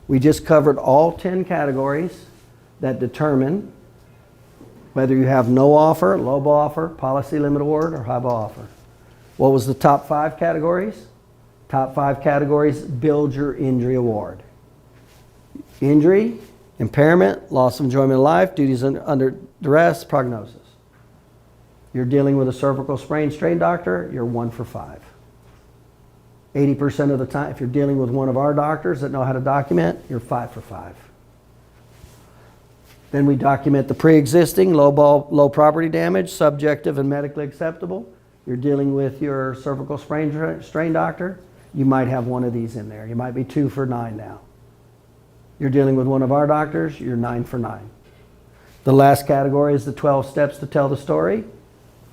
We just covered all 10 categories that determine whether you have no offer, low ball offer, policy limit award, or high ball offer. What was the top 5 categories? Top 5 categories build your injury award. Injury, impairment, loss of enjoyment of life, duties under duress, prognosis. You're dealing with a cervical sprain strain doctor, you're 1 for 5. 80% of the time, if you're dealing with one of our doctors that know how to document, you're 5 for 5. Then we document the pre-existing, low property damage, subjective and medically acceptable. You're dealing with your cervical strain doctor, you might have one of these in there. You might be 2 for 9 now. You're dealing with one of our doctors, you're 9 for 9. The last category is the 12 steps to tell the story.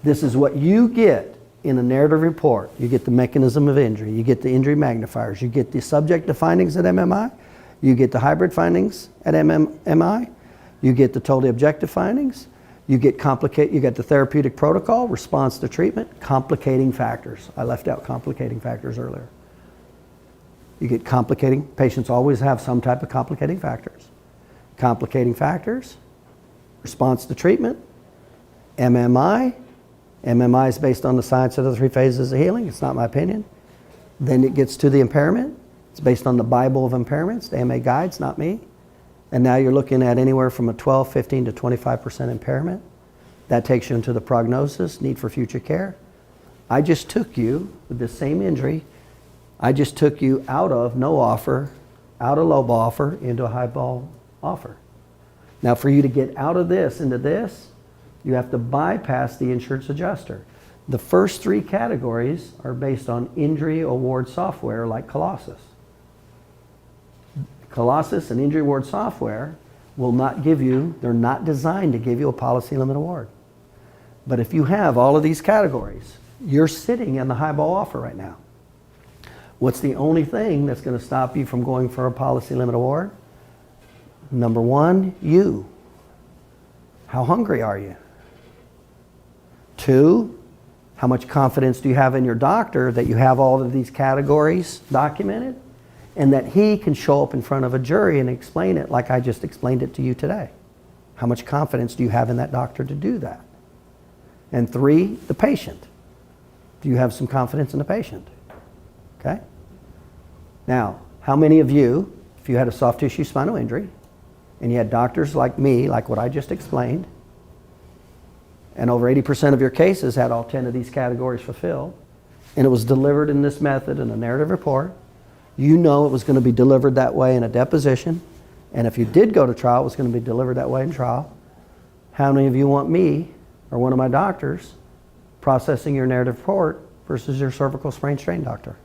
This is what you get in a narrative report. You get the mechanism of injury, you get the injury magnifiers, you get the subjective findings at MMI, you get the hybrid findings at MMI, you get the totally objective findings, you get the therapeutic protocol, response to treatment, complicating factors. I left out complicating factors earlier. You get complicating, patients always have some type of complicating factors. Complicating factors, response to treatment, MMI. MMI is based on the science of the 3 phases of healing. It's not my opinion. Then it gets to the impairment. It's based on the Bible of impairments, the AMA guides, not me. And now you're looking at anywhere from a 12, 15 to 25% impairment. That takes you into the prognosis, need for future care. I just took you with the same injury. I just took you out of no offer, out of low ball offer, into a high ball offer. Now for you to get out of this into this, you have to bypass the insurance adjuster. The first 3 categories are based on injury award software like Colossus. Colossus and injury award software will not give you, they're not designed to give you a policy limit award. But if you have all of these categories, you're sitting in the high ball offer right now. What's the only thing that's going to stop you from going for a policy limit award? Number 1, you. How hungry are you? 2, how much confidence do you have in your doctor that you have all of these categories documented and that he can show up in front of a jury and explain it like I just explained it to you today? How much confidence do you have in that doctor to do that? And 3, the patient. Do you have some confidence in the patient? Okay? Now, how many of you, if you had a soft tissue spinal injury and you had doctors like me, like what I just explained, and over 80% of your cases had all 10 of these categories fulfilled, and it was delivered in this method in a narrative report, you know it was going to be delivered that way in a deposition, and if you did go to trial, it was going to be delivered that way in trial. How many of you want me or one of my doctors processing your narrative report versus your cervical sprain strain doctor?